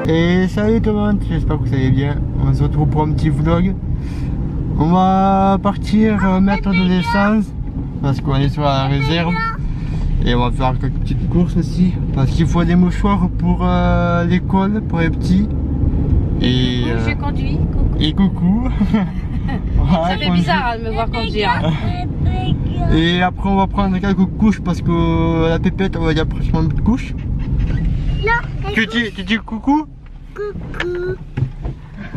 Et salut tout le monde, j'espère que vous allez bien. On se retrouve pour un petit vlog. On va partir mettre de l'essence parce qu'on est sur la réserve. Et on va faire quelques petites courses aussi parce qu'il faut des mouchoirs pour l'école, pour les petits. Et je conduis, coucou. Et coucou. Ça fait bizarre de me voir conduire. Et après on va prendre quelques couches parce que la pépette, il y a pratiquement plus de couches. Non, Tu dis coucou? coucou.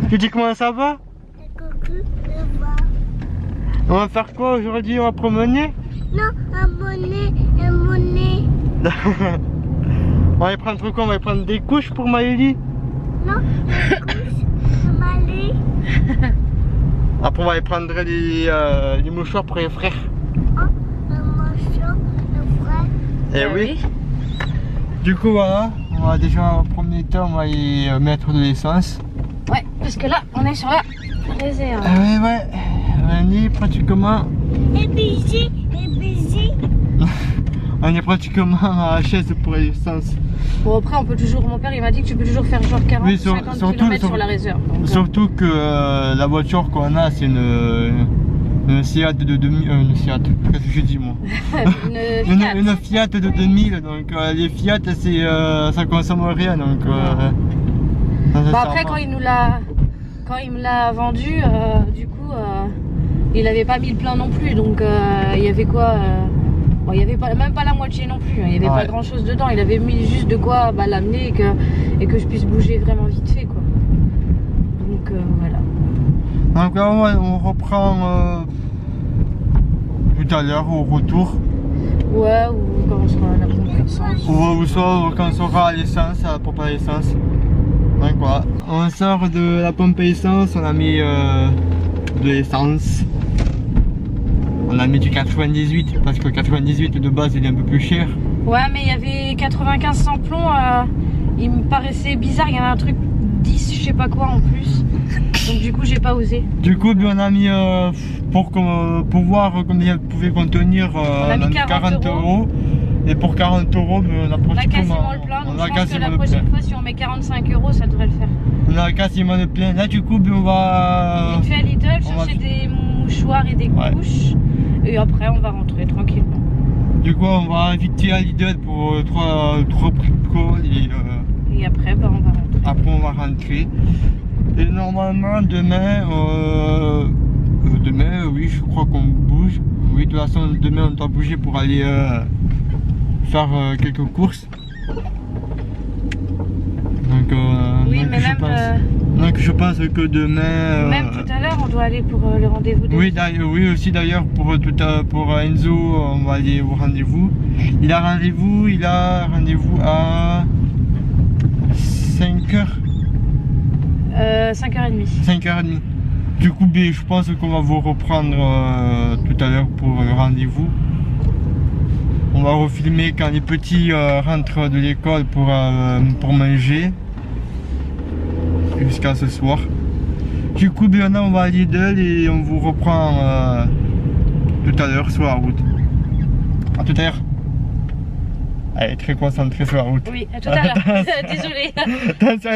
Tu dis comment ça va? Coucou, ça va. On va faire quoi aujourd'hui? On va promener? Non, abonné. On va y prendre quoi? On va y prendre des couches pour Maëlie? Non, couche, Mali. Après on va y prendre des mouchoirs pour les frères. Oh, le morceau, le frère. Eh oui. Du coup voilà, on va déjà en premier temps on va y mettre de l'essence. Ouais, parce que là on est sur la réserve. Ouais, on est pratiquement... Et busy. On est pratiquement à la chaise pour l'essence. Bon après on peut toujours, mon père il m'a dit que tu peux toujours faire genre 40 Oui, ou 50 km sur la réserve. Donc, surtout que la voiture qu'on a c'est une Seat de 2000, une Seat, qu'est-ce que je dis moi? Une Fiat de 2000, donc les Fiat c'est ça consomme rien donc bon, après quand il me l'a vendu, du coup il avait pas mis le plein non plus, donc il y avait quoi bon, il y avait même pas la moitié non plus, il y avait pas grand chose dedans, il avait mis juste de quoi l'amener et que je puisse bouger vraiment vite fait quoi. Donc voilà. Donc là on reprend tout à l'heure au retour. Ouais, ou quand on sera à la pompe à essence. Ou soit quand on sera à l'essence, à la pompe à essence. Donc voilà, on sort de la pompe à essence, on a mis de l'essence. On a mis du 98 parce que 98 de base il est un peu plus cher. Ouais, mais il y avait 95 sans plomb, il me paraissait bizarre, il y avait un truc 10, je sais pas quoi en plus. Donc du coup j'ai pas osé. Du coup on a mis pour voir combien pouvait contenir, on a mis 40 €. Et pour 40 €, on a pratiquement quasiment le plein. Donc je pense que la prochaine fois si on met 45 € ça devrait le faire. On a quasiment le plein. Là du coup on va... Vite fait à Lidl, chercher des mouchoirs et des couches. Et après on va rentrer tranquillement. Du coup on va vite fait à Lidl pour 3 prix de colle et après on va rentrer. Après on va rentrer. Et normalement demain, oui je crois qu'on bouge. Oui de toute façon demain on doit bouger pour aller faire quelques courses. Donc, oui mais même je pense que demain... même tout à l'heure on doit aller pour le rendez-vous. Oui aussi d'ailleurs pour Enzo on va aller au rendez-vous. Il a rendez-vous à 5h. 5h30. 5h30. Du coup, je pense qu'on va vous reprendre tout à l'heure pour le rendez-vous. On va refilmer quand les petits rentrent de l'école pour manger. Jusqu'à ce soir. Du coup, on va à Lidl et on vous reprend tout à l'heure sur la route. À tout à l'heure. Elle est très concentrée sur la route. Oui, à tout à l'heure. Désolée.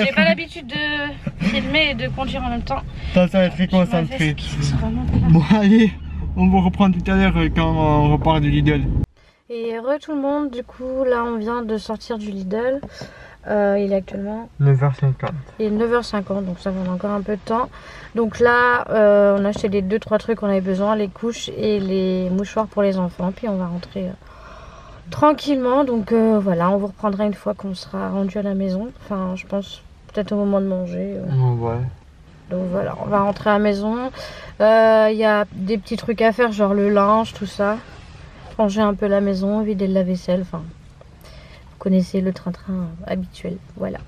J'ai pas l'habitude de filmer et de conduire en même temps. Attention, elle est très concentrée. Bon, allez, on vous reprend tout à l'heure quand on repart de Lidl. Et tout le monde, du coup, là on vient de sortir du Lidl. Il est actuellement 9h50. Il est 9h50, donc ça va encore un peu de temps. Donc là, on a acheté les 2-3 trucs qu'on avait besoin, les couches et les mouchoirs pour les enfants. Puis on va rentrer tranquillement. Donc voilà, on vous reprendra une fois qu'on sera rendu à la maison. Enfin, je pense peut-être au moment de manger. Ouais. Donc voilà, on va rentrer à la maison. Il y a des petits trucs à faire, genre le linge, tout ça. Ranger un peu la maison, vider le lave-vaisselle, enfin... Vous connaissez le train-train habituel, voilà.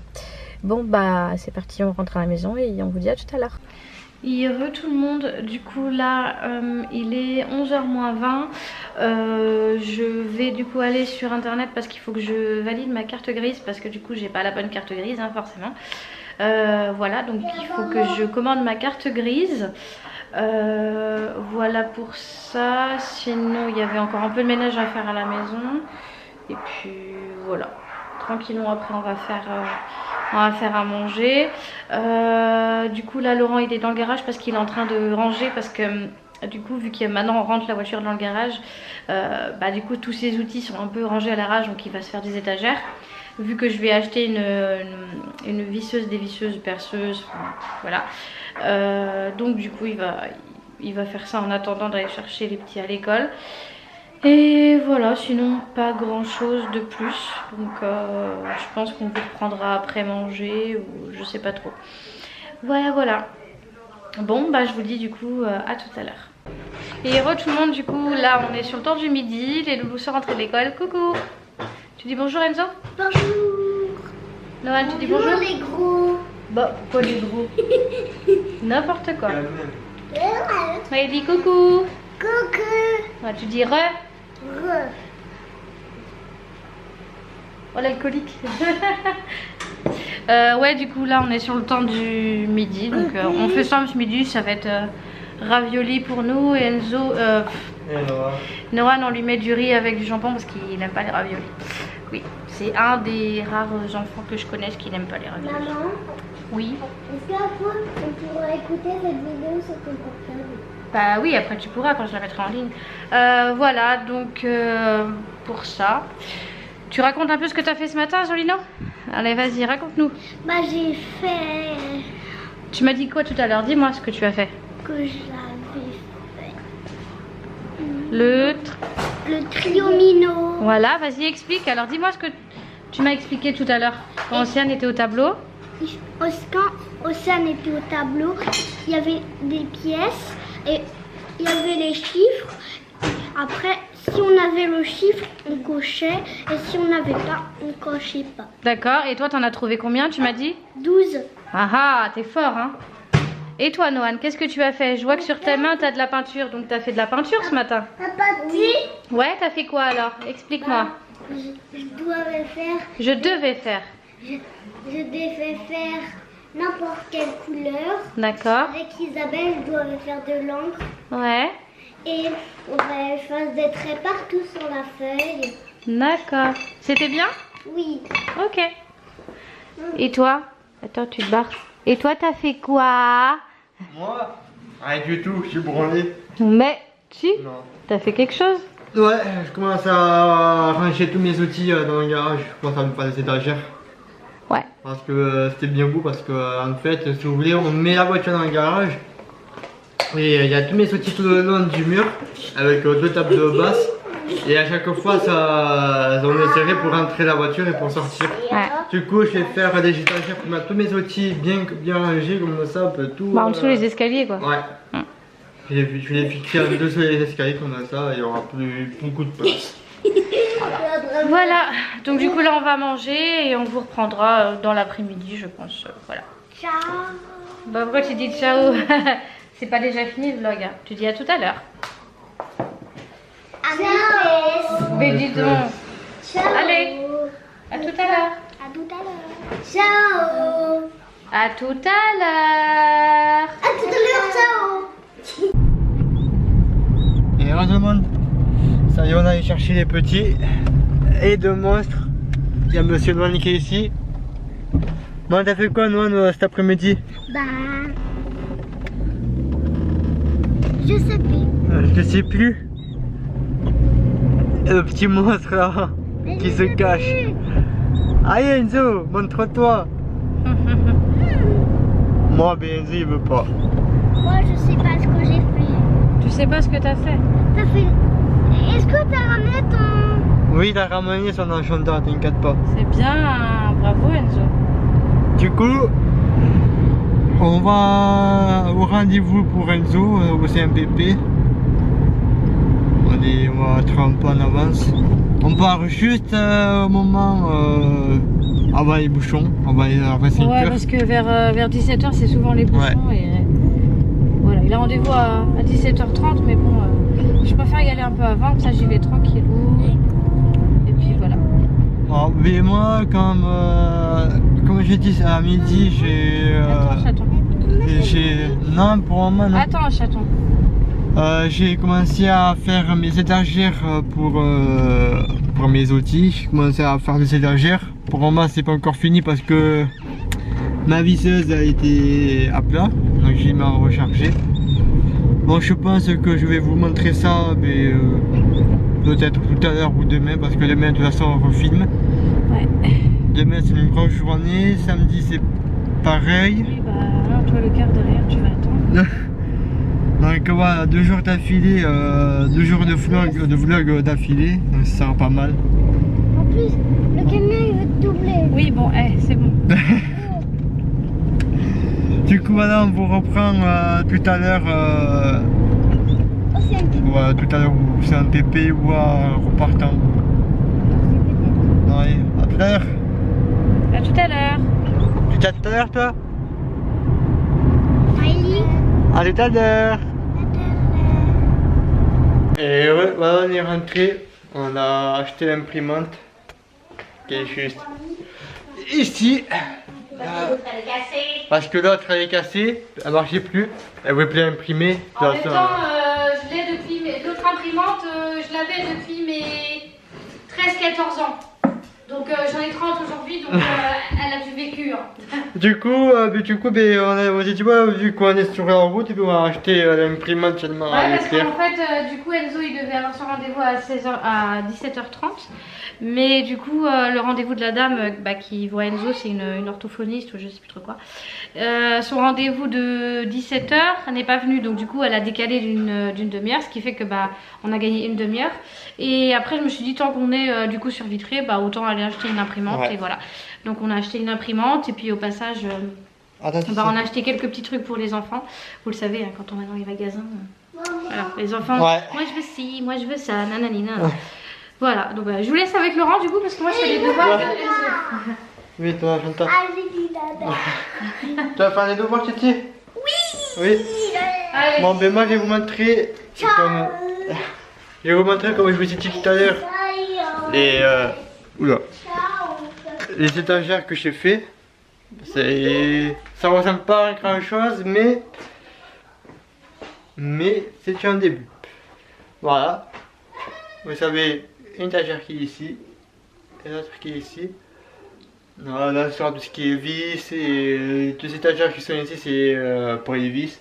Bon bah c'est parti, on rentre à la maison et on vous dit à tout à l'heure. Tout le monde, du coup là il est 11h moins 20. Je vais du coup aller sur internet parce qu'il faut que je valide ma carte grise parce que du coup j'ai pas la bonne carte grise hein, forcément. Voilà, donc il faut que je commande ma carte grise. Voilà pour ça. Sinon il y avait encore un peu de ménage à faire à la maison. Et puis voilà, tranquillement après on va faire On va faire à manger. Du coup là Laurent il est dans le garage parce qu'il est en train de ranger parce que du coup vu que maintenant on rentre la voiture dans le garage, du coup tous ses outils sont un peu rangés à l'arrache, donc il va se faire des étagères. Vu que je vais acheter une visseuse, dévisseuse, perceuse, voilà. Donc du coup il va faire ça en attendant d'aller chercher les petits à l'école. Et voilà, sinon pas grand chose de plus. Donc je pense qu'on vous reprendra après manger ou je sais pas trop. Voilà. Bon bah je vous dis du coup à tout à l'heure. Et re tout le monde, du coup là on est sur le temps du midi. Les loulous sont rentrés de l'école. Coucou. Tu dis bonjour Enzo? Bonjour. Noël, tu dis bonjour? les gros. Bah pourquoi les gros? N'importe quoi. Ouais, il dit coucou. Coucou. Ouais, tu dis re. Oh l'alcoolique. Ouais du coup là on est sur le temps du midi. Donc on fait ça ce midi. Ça va être ravioli pour nous. Et Enzo Noah on lui met du riz avec du jambon parce qu'il n'aime pas les raviolis. Oui, c'est un des rares enfants que je connaisse qui n'aime pas les raviolis. Maman, Oui. est-ce qu'après on pourra écouter cette vidéo sur ton portable? Bah oui, après tu pourras quand je la mettrai en ligne. Voilà, donc pour ça. Tu racontes un peu ce que tu as fait ce matin, Jolino? Allez, vas-y, raconte-nous. Bah j'ai fait Tu m'as dit quoi tout à l'heure? Dis-moi ce que tu as fait. que j'avais fait Le... le triomino. Voilà, vas-y, explique. Alors dis-moi ce que tu m'as expliqué tout à l'heure. Quand Océane était au tableau. Quand Océane était au tableau, il y avait des pièces et il y avait les chiffres. Après, si on avait le chiffre, on cochait. Et si on n'avait pas, on cochait pas. D'accord, et toi t'en as trouvé combien, tu m'as dit? 12. Ah ah, t'es fort, hein. Et toi, Noan, qu'est-ce que tu as fait? Je vois que sur tes mains t'as de la peinture, donc t'as fait de la peinture ce matin. Papa dit Ouais, t'as fait quoi alors? Explique-moi. je devais faire. Je devais faire. Je devais faire n'importe quelle couleur. D'accord. Avec Isabelle, je devais faire de l'encre. Ouais. Et on va faire des traits partout sur la feuille. D'accord. C'était bien? Oui. Ok. Et toi? Attends, tu te barres. Et toi, t'as fait quoi? Moi? Rien du tout, je suis branlé. Mais, si? Non. T'as fait quelque chose? Ouais, je commence à ranger tous mes outils dans le garage. Je commence à me faire des étagères. Ouais. Parce que c'était bien beau, parce que en fait, si vous voulez, on met la voiture dans le garage. Et il y a tous mes outils tout le long du mur, avec 2 tables de basse. Et à chaque fois, on est serré pour rentrer la voiture et pour sortir. Ouais. Du coup, je vais faire des étagères pour mettre tous mes outils bien rangés, comme ça, on peut tout. Bah, en dessous les escaliers, quoi. Ouais. Je vais les fixer en dessous les escaliers, comme ça, il n'y aura plus beaucoup de place. Voilà. Donc, du coup, là, on va manger et on vous reprendra dans l'après-midi, je pense. Voilà. Ciao. Bah, pourquoi tu dis ciao? C'est pas déjà fini le vlog, hein. Tu dis à tout à l'heure. Ciao. Mais dis donc. Ciao. Allez. À tout à l'heure. À tout à l'heure. Ciao. À tout à l'heure. À tout à l'heure. Ciao. Et heureusement, ça y est, on a allé chercher les petits et de monstres. Il y a Monsieur Noan qui est ici. Bon, t'as fait quoi, Noan, cet après-midi? Bah, je sais plus. Je sais plus. Le petit monstre là qui se cache. Allez Enzo, montre-toi. Moi, ben Enzo il veut pas. Moi, je sais pas ce que j'ai fait. Tu sais pas ce que t'as fait? T'as fait. Est-ce que t'as ramené ton. Oui, il a ramené son enchanteur, t'inquiète pas. C'est bien. Bravo, Enzo. Du coup, on va au rendez-vous pour Enzo au CMPP. On va être un peu en avance. On part juste au moment avant les bouchons, avant 5 Ouais, heures. parce que vers 17h, c'est souvent les bouchons. Ouais. Et voilà, il a rendez-vous à 17h30, mais bon, je préfère y aller un peu avant, comme ça j'y vais tranquillou. Et puis voilà. Alors, mais moi, comme j'ai dit à midi, Attends, chaton. Non, pour moi, non. Attends, chaton. J'ai commencé à faire mes étagères pour mes outils. J'ai commencé à faire des étagères. Pour moi, c'est pas encore fini parce que Ma visseuse a été à plat, donc j'ai mis à recharger. Bon, je pense que je vais vous montrer ça, mais peut-être tout à l'heure ou demain, parce que demain de toute façon on refilme. Ouais. Demain c'est une grosse journée, samedi c'est pareil. Oui, bah alors toi le quart derrière, tu vas attendre. Donc voilà, 2 jours d'affilée, 2 jours de vlog d'affilée, donc ça sera pas mal. En plus, le camion il veut te doubler. Oui, bon, c'est bon. Du coup voilà, on vous reprend tout à l'heure, Oh, c'est un petit voilà, tout à l'heure ou c'est un TP ou en repartant. Allez, à tout à l'heure. À tout à l'heure. Tu dis à tout à l'heure toi? Riley. À tout à l'heure. Et ouais, voilà, on est rentré, on a acheté l'imprimante qui est juste ici. Parce que l'autre elle est cassée, elle marchait plus, elle voulait plus imprimer. En même temps, je l'ai depuis l'autre imprimante, je l'avais depuis mes 13-14 ans. Donc j'en ai 30 aujourd'hui, donc elle a du vécu. Hein. Du coup, on a dit, ouais, vu qu'on est sur la route, on va acheter l'imprimante seulement à Ouais, parce l'éclair. qu'en fait, du coup, Enzo il devait avoir son rendez-vous à 17h30. Mais du coup, le rendez-vous de la dame qui voit Enzo, c'est une orthophoniste ou je sais plus trop quoi. Son rendez-vous de 17h, elle n'est pas venue, donc du coup, elle a décalé d'une demi-heure, ce qui fait que on a gagné une demi-heure. Et après, je me suis dit, tant qu'on est du coup sur Vitré, autant aller acheter une imprimante. Ouais. Et voilà. Donc, on a acheté une imprimante et puis au passage. On a acheté quelques petits trucs pour les enfants. Vous le savez, hein, quand on va dans les magasins, voilà, les enfants, ouais. Moi je veux ci, moi je veux ça, nananina. Ouais. Voilà, donc je vous laisse avec Laurent du coup parce que moi je fais les devoirs. Ouais. Oui, toi, j'entends. Tu vas faire les devoirs, Titi? Oui. Allez. Bon, ben moi je vais vous montrer comme... Je vais vous montrer comme je vous ai dit tout à l'heure les étagères que j'ai fait. Ça ressemble pas à grand chose, mais c'est un début. Voilà. Vous savez, une étagère qui est ici et l'autre qui est ici. Voilà, sur tout ce qui est vis et deux étagères qui sont ici, c'est pour les vis.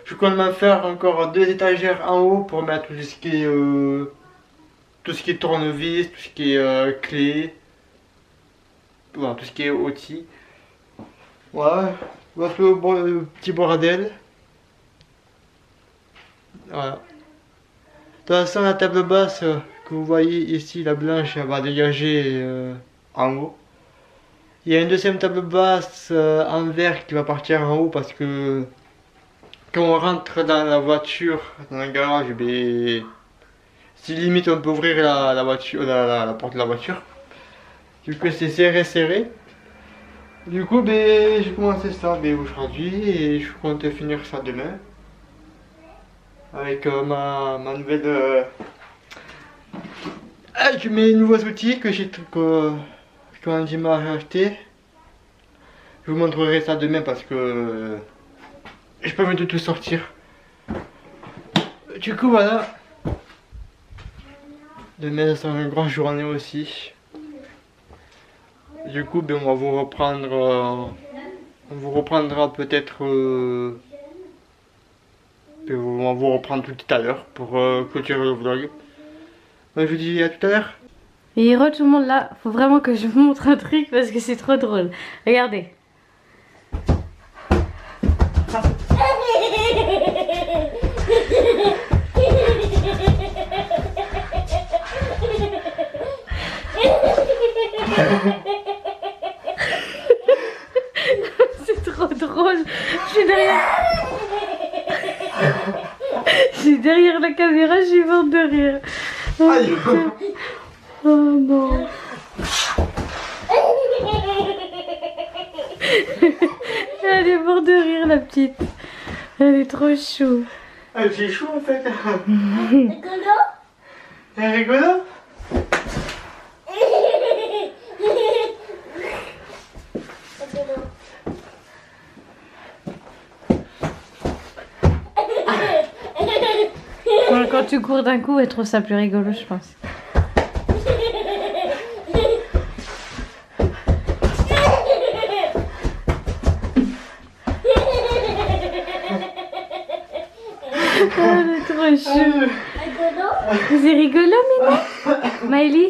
Je compte m'en faire encore 2 étagères en haut pour mettre tout ce qui est tournevis, tout ce qui est clé, voilà, tout ce qui est outils. Voilà, voilà le petit bordel. Voilà. De toute façon, la table basse que vous voyez ici, la blanche, elle va dégager en haut. Il y a une deuxième table basse en verre qui va partir en haut parce que quand on rentre dans la voiture, dans le garage, si limite on peut ouvrir la voiture, la porte de la voiture. Du coup c'est serré. Du coup j'ai commencé ça aujourd'hui et je compte finir ça demain. Avec ma nouvelle... avec mes nouveaux outils que Andy m'a acheté. Je vous montrerai ça demain parce que je peux même tout sortir. Du coup voilà. Demain ça sera une grande journée aussi. Du coup on va vous reprendre. On vous reprendra peut-être. On va vous reprendre tout à l'heure pour clôturer le vlog. Je vous dis à tout à l'heure. Et tout le monde là, faut vraiment que je vous montre un truc parce que c'est trop drôle. Regardez. C'est trop drôle. Je suis derrière la caméra, je suis morte de rire. Oh non. Elle est morte de rire la petite. Elle est trop chou. C'est chou en fait. Rigolo. C'est rigolo. Quand tu cours d'un coup, elle trouve ça plus rigolo, je pense. chou. Rigolo? C'est rigolo, Mimi? Miley,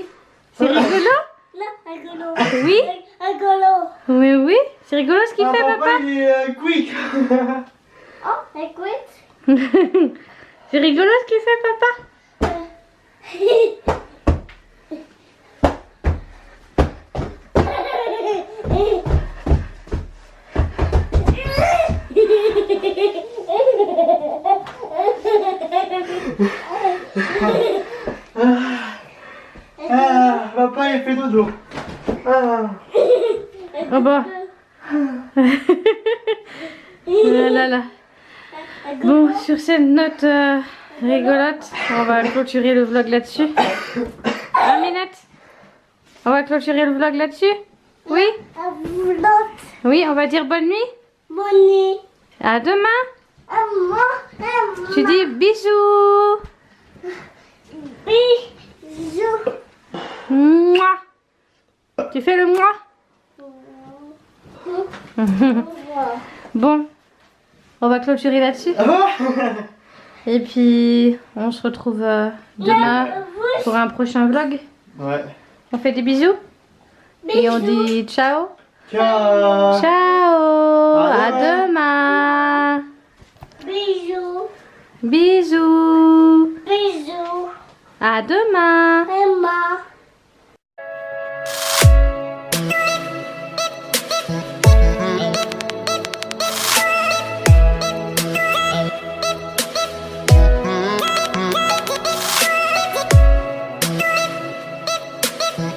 c'est rigolo? Non, rigolo. Oui? Rigolo. Oui, oui. C'est rigolo ce qu'il fait, papa? Il est quick. Oh, écoute. C'est rigolo ce qu'il fait, papa? Papa il fait dodo. Oh bah. Là là. Bon, sur cette note rigolote, on va clôturer le vlog là-dessus. Ah, Minette? On va clôturer le vlog là-dessus? Oui? Oui, on va dire bonne nuit? Bonne nuit. À demain? Maman. Tu dis bisous. Bisous. Mouah. Tu fais le mouah? Bon, on va clôturer là-dessus. Et puis, on se retrouve demain pour un prochain vlog. Ouais. On fait des bisous. Et on dit ciao. Ciao. Ciao. À À demain. Bisous. Bisous. Bisous. À demain. Emma.